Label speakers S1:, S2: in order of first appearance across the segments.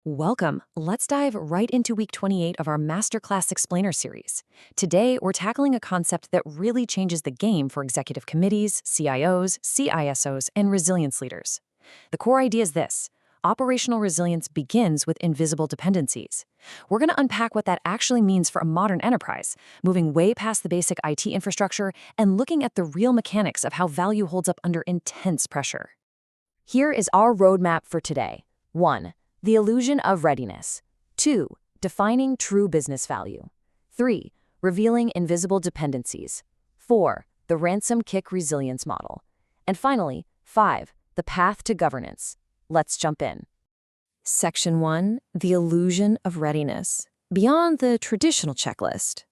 S1: Welcome. Let's dive right into week 28 of our Masterclass Explainer series. Today, we're tackling a concept that really changes the game for executive committees, CIOs, CISOs, and resilience leaders. The core idea is this: operational resilience begins with invisible dependencies. We're going to unpack what that actually means for a modern enterprise, moving way past the basic IT infrastructure and looking at the real mechanics of how value holds up under intense pressure. Here is our roadmap for today. 1. The illusion of readiness. 2. Defining true business value. 3. Revealing invisible dependencies. 4. The Ransom-Kick Resilience Model. And finally, 5. The path to governance. Let's jump in. Section 1. The illusion of readiness. Beyond the traditional checklist.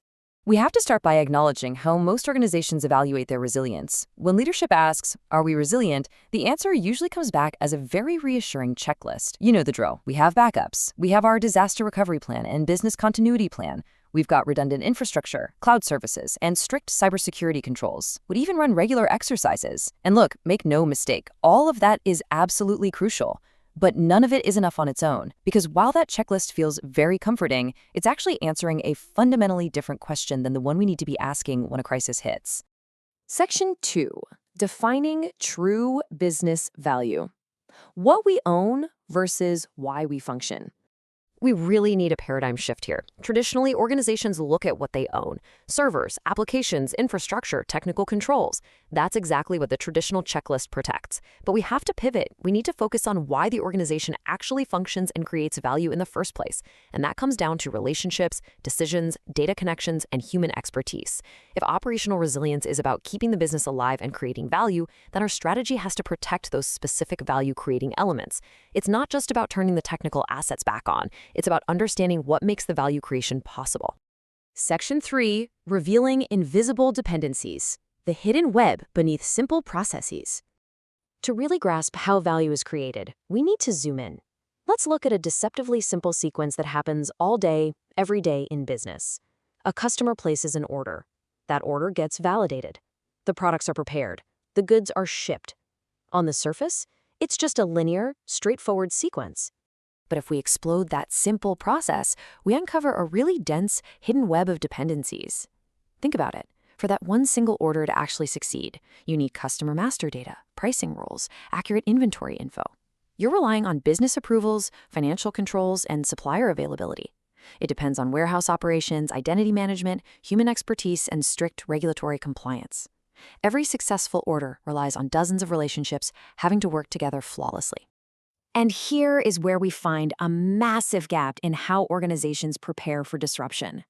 S1: We have to start by acknowledging how most organizations evaluate their resilience. When leadership asks, "Are we resilient?" the answer usually comes back as a very reassuring checklist. You know the drill. We have backups. We have our disaster recovery plan and business continuity plan. We've got redundant infrastructure, cloud services, and strict cybersecurity controls. We'd even run regular exercises. And look, make no mistake, all of that is absolutely crucial. But none of it is enough on its own, because while that checklist feels very comforting, it's actually answering a fundamentally different question than the one we need to be asking when a crisis hits. Section 2. Defining true business value. What we own versus why we function. We really need a paradigm shift here. Traditionally, organizations look at what they own: servers, applications, infrastructure, technical controls. That's exactly what the traditional checklist protects. But we have to pivot. We need to focus on why the organization actually functions and creates value in the first place. And that comes down to relationships, decisions, data connections, and human expertise. If operational resilience is about keeping the business alive and creating value, then our strategy has to protect those specific value-creating elements. It's not just about turning the technical assets back on. It's about understanding what makes the value creation possible. Section 3. Revealing invisible dependencies. The hidden web beneath simple processes. To really grasp how value is created, we need to zoom in. Let's look at a deceptively simple sequence that happens all day, every day in business. A customer places an order. That order gets validated. The products are prepared. The goods are shipped. On the surface, it's just a linear, straightforward sequence. But if we explode that simple process, we uncover a really dense, hidden web of dependencies. Think about it. For that one single order to actually succeed, you need customer master data, pricing rules, accurate inventory info. You're relying on business approvals, financial controls, and supplier availability. It depends on warehouse operations, identity management, human expertise, and strict regulatory compliance. Every successful order relies on dozens of relationships having to work together flawlessly. And here is where we find a massive gap in how organizations prepare for disruption.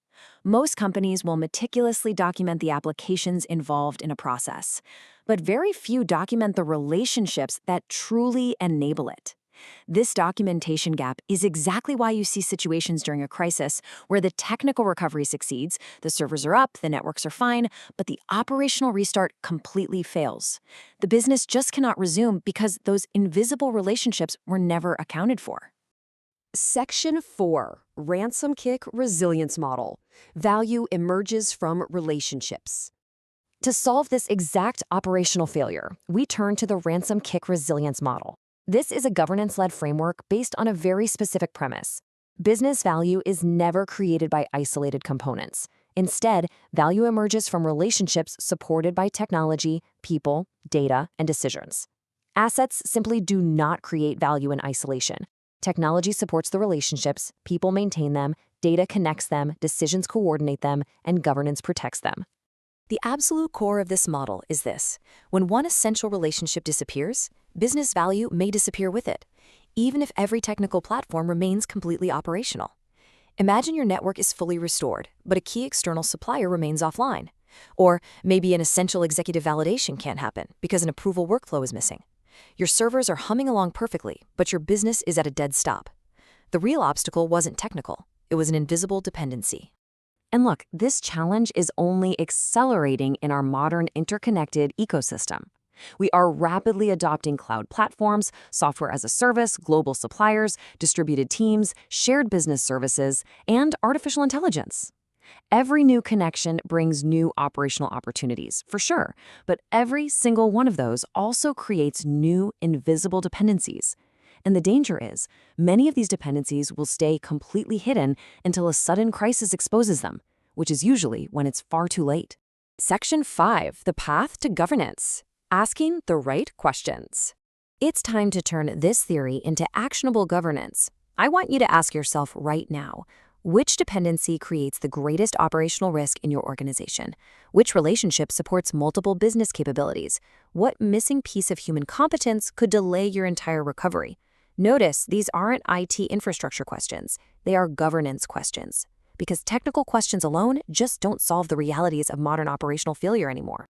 S1: Most companies will meticulously document the applications involved in a process, but very few document the relationships that truly enable it. This documentation gap is exactly why you see situations during a crisis where the technical recovery succeeds, the servers are up, the networks are fine, but the operational restart completely fails. The business just cannot resume because those invisible relationships were never accounted for. Section 4. Ransom-Kick Resilience Model. Value emerges from relationships. To solve this exact operational failure, we turn to the Ransom-Kick Resilience Model. This is a governance-led framework based on a very specific premise. Business value is never created by isolated components. Instead, value emerges from relationships supported by technology, people, data, and decisions. Assets simply do not create value in isolation. Technology supports the relationships, people maintain them, data connects them, decisions coordinate them, and governance protects them. The absolute core of this model is this: when one essential relationship disappears, business value may disappear with it, even if every technical platform remains completely operational. Imagine your network is fully restored, but a key external supplier remains offline. Or maybe an essential executive validation can't happen because an approval workflow is missing. Your servers are humming along perfectly, but your business is at a dead stop. The real obstacle wasn't technical, it was an invisible dependency. And look, this challenge is only accelerating in our modern interconnected ecosystem. We are rapidly adopting cloud platforms, software as a service, global suppliers, distributed teams, shared business services, and artificial intelligence. Every new connection brings new operational opportunities, for sure, but every single one of those also creates new invisible dependencies. And the danger is, many of these dependencies will stay completely hidden until a sudden crisis exposes them, which is usually when it's far too late. Section 5, the path to governance. Asking the right questions. It's time to turn this theory into actionable governance. I want you to ask yourself right now, which dependency creates the greatest operational risk in your organization? Which relationship supports multiple business capabilities? What missing piece of human competence could delay your entire recovery? Notice these aren't IT infrastructure questions, they are governance questions. Because technical questions alone just don't solve the realities of modern operational failure anymore.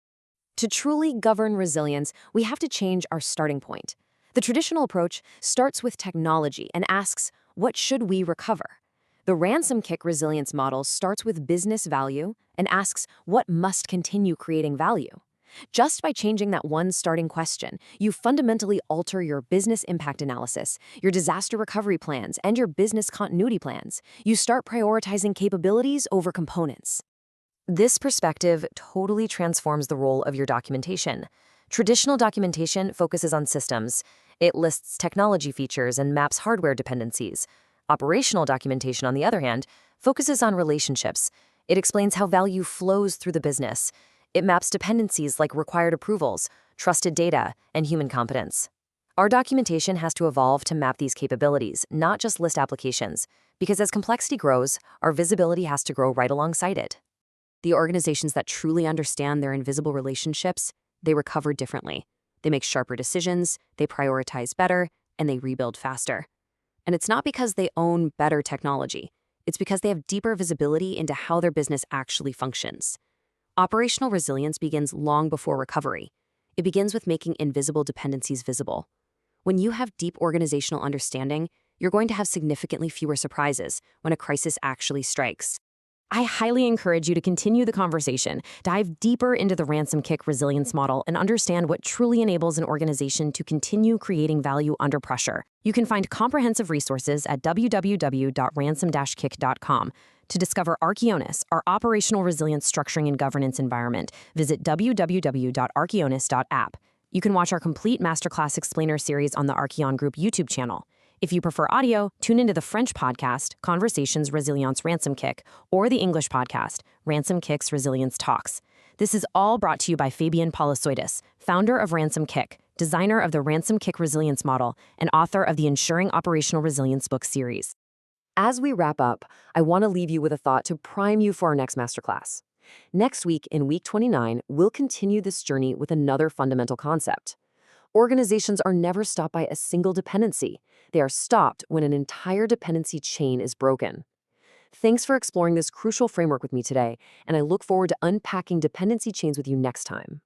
S1: To truly govern resilience, we have to change our starting point. The traditional approach starts with technology and asks, what should we recover? The Ransom-Kick Resilience Model starts with business value and asks, what must continue creating value? Just by changing that one starting question, you fundamentally alter your business impact analysis, your disaster recovery plans, and your business continuity plans. You start prioritizing capabilities over components. This perspective totally transforms the role of your documentation. Traditional documentation focuses on systems. It lists technology features and maps hardware dependencies. Operational documentation, on the other hand, focuses on relationships. It explains how value flows through the business. It maps dependencies like required approvals, trusted data, and human competence. Our documentation has to evolve to map these capabilities, not just list applications, because as complexity grows, our visibility has to grow right alongside it. The organizations that truly understand their invisible relationships, they recover differently. They make sharper decisions, they prioritize better, and they rebuild faster. And it's not because they own better technology. It's because they have deeper visibility into how their business actually functions. Operational resilience begins long before recovery. It begins with making invisible dependencies visible. When you have deep organizational understanding, you're going to have significantly fewer surprises when a crisis actually strikes. I highly encourage you to continue the conversation, dive deeper into the Ransom-Kick Resilience Model, and understand what truly enables an organization to continue creating value under pressure. You can find comprehensive resources at www.ransom-kick.com. To discover Archionis, our operational resilience structuring and governance environment, visit www.archionis.app. You can watch our complete Masterclass Explainer series on the Archion Group YouTube channel. If you prefer audio, tune into the French podcast, Conversations Resilience Ransom-Kick, or the English podcast, Ransom-Kick's Resilience Talks. This is all brought to you by Fabian POLISOIDIS, founder of Ransom-Kick, designer of the Ransom-Kick Resilience Model, and author of the Ensuring Operational Resilience book series. As we wrap up, I want to leave you with a thought to prime you for our next masterclass. Next week, in week 29, we'll continue this journey with another fundamental concept. Organizations are never stopped by a single dependency. They are stopped when an entire dependency chain is broken. Thanks for exploring this crucial framework with me today, and I look forward to unpacking dependency chains with you next time.